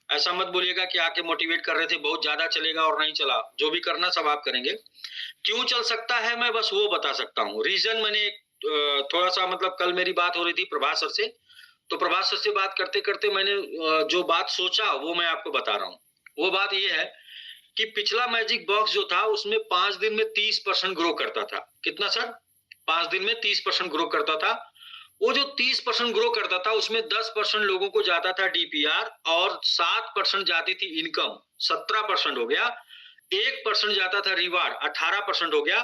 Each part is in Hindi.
ऐसा मत बोलिएगा कि आके मोटिवेट कर रहे थे, बहुत ज़्यादा चलेगा और नहीं चला। जो भी करना सब आप करेंगे। क्यों चल सकता है मैं बस वो बता सकता हूँ। रीज़न मैंने थोड़ा-सा मतलब कल मेरी बात हो रही थी प्रभास सर से, तो प्रभास सर से बात करते-करते मैंने जो बात सोचा वो मैं आपको बता रहा हूँ। वो बात ये है कि पिछला मैजिक बॉक्स जो था उसमें 5 दिन में 30% ग्रो करता था। कितना सर? 5 दिन में 30% ग्रो करता था। वो जो 30% ग्रो करता था उसमें 10% लोगों को जाता था डीपीआर और 7% जाती थी इनकम, 17% हो गया। 1% जाता था रिवार्ड, 18% हो गया।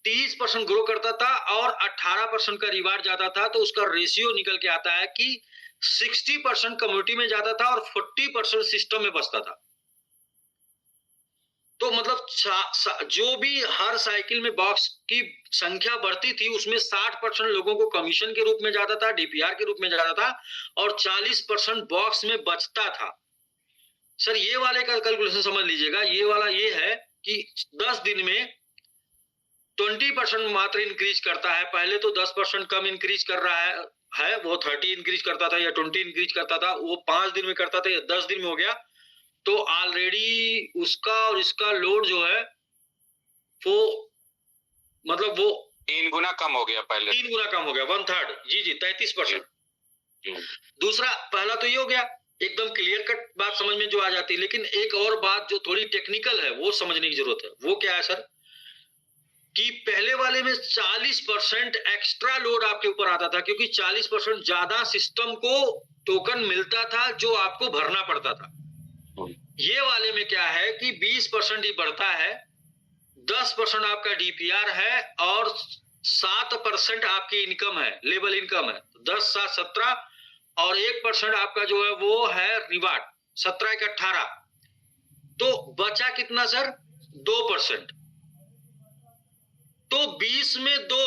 30% ग्रो करता था और 18% का रिवार्ड जाता था, तो उसका रेशियो निकल के आता है कि 60% कम्युनिटी में जाता था और 40% सिस्टम में बचता था। तो मतलब जो भी हर साइकिल में बॉक्स की संख्या बढ़ती थी उसमें 60% लोगों को कमीशन के रूप में जाता था, डीपीआर के रूप में जाता था और 40% बॉक्स में बचता था। सर ये वाले का कैलकुलेशन समझ लीजिएगा, ये वाला ये है कि 10 दिन में 20% मात्र इंक्रीज करता है। पहले तो 10% कम इंक्रीज कर रहा है वो 30 इंक्रीज करता था या 20 इंक्रीज करता था, वो 5 दिन में करता था या 10 दिन में हो गया। तो ऑलरेडी उसका और इसका लोड जो है वो मतलब वो 3 गुना कम हो गया पहले। 3 गुना कम हो गया, 1/3 जी 33%। दूसरा पहला तो ये हो गया, एकदम क्लियर कट बात समझ में जो आ जाती है। लेकिन एक और बात जो थोड़ी टेक्निकल है वो समझने की जरूरत है। वो क्या है सर कि पहले वाले में 40% एक्स्ट्रा लोड आपके ऊपर आता था, क्योंकि 40% ज्यादा सिस्टम को टोकन मिलता था जो आपको भरना पड़ता था। ये वाले में क्या है कि 20% ही बढ़ता है, 10% आपका डीपीआर है और 7% आपकी इनकम है, लेवल इनकम है। 10 7 17 और 1% आपका जो है वो है रिवार्ड, 17 1 18। तो बचा कितना सर? 2%। तो 20 में 2,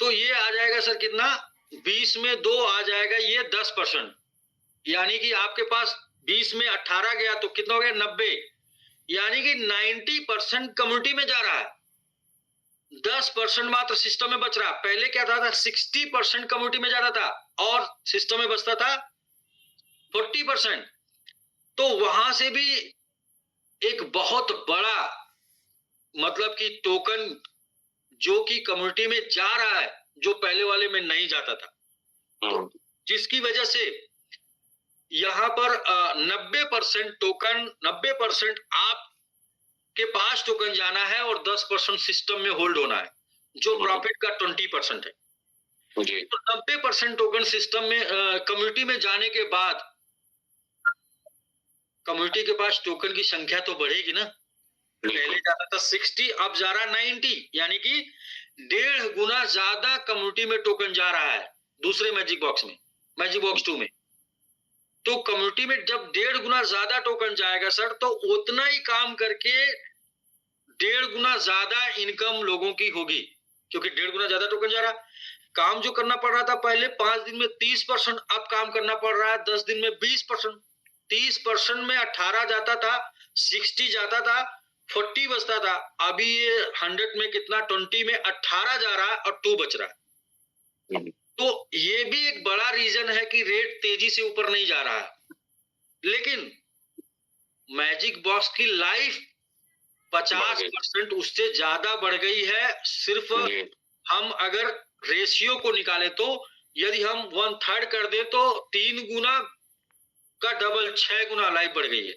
तो ये आ जाएगा सर कितना? 20 में 2 आ जाएगा ये 10%। यानी कि आपके पास 20 में 18 गया तो कितना हो गया? 90। यानी कि 90% कम्युनिटी में जा रहा है, 10% मात्र सिस्टम में बच रहा। पहले क्या था 60% कम्युनिटी में जाता था और सिस्टम में बचता था 40%। तो वहां से भी एक बहुत बड़ा मतलब कि टोकन जो कि कम्युनिटी में जा रहा है, जो पहले वाले में नहीं जाता था, तो जिसकी वजह से यहां पर 90% टोकन, 90% आप के पास टोकन जाना है और 10% सिस्टम में होल्ड होना है, जो प्रॉफिट का 20% है। तो 90% टोकन सिस्टम में कम्युनिटी में जाने के बाद कम्युनिटी के पास टोकन की संख्या तो बढ़ेगी ना। पहले जाता था 60, अब जा रहा 90, यानी कि 1.5 गुना ज्यादा कम्युनिटी में टोकन जा रहा है दूसरे मैजिक बॉक्स में, मैजिक बॉक्स 2 में। तो कम्युनिटी में जब 1.5 गुना ज्यादा टोकन जाएगा सर, तो उतना ही काम करके 1.5 गुना ज्यादा इनकम लोगों की होगी, क्योंकि 1.5 गुना ज्यादा टोकन जा रहा। काम जो करना पड़ रहा था पहले 5 दिन में 30%, अब काम करना पड़ रहा है 10 दिन में 20%। 30% में 18 जाता था, 60 जाता था, 40 बचता था। अभी ये 100 में कितना, 20 में 18 जा रहा है और 2 बच रहा है। तो ये भी एक बड़ा रीजन है कि रेट तेजी से ऊपर नहीं जा रहा है। लेकिन मैजिक बॉक्स की लाइफ 50% उससे ज्यादा बढ़ गई है। सिर्फ हम अगर रेशियो को निकाले तो यदि हम 1/3 कर दे तो 3 गुना का डबल 6 गुना लाइफ बढ़ गई है।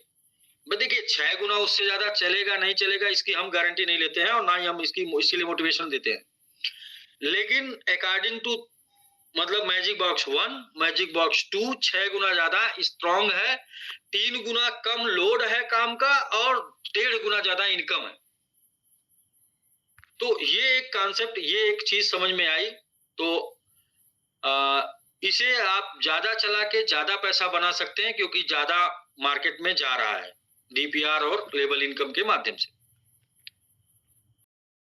देखिए 6 गुना उससे ज्यादा चलेगा नहीं चलेगा इसकी हम गारंटी नहीं लेते हैं और ना ही हम इसके लिए मोटिवेशन देते हैं। लेकिन अकॉर्डिंग टू मतलब मैजिक बॉक्स 1, मैजिक बॉक्स 2 6 गुना ज्यादा स्ट्रॉन्ग है, 3 गुना कम लोड है काम का और 1.5 गुना ज्यादा इनकम है। तो ये एक कॉन्सेप्ट, ये एक चीज समझ में आई। तो इसे आप ज्यादा चला के ज्यादा पैसा बना सकते हैं, क्योंकि ज्यादा मार्केट में जा रहा है डीपीआर और लेवल इनकम के माध्यम से।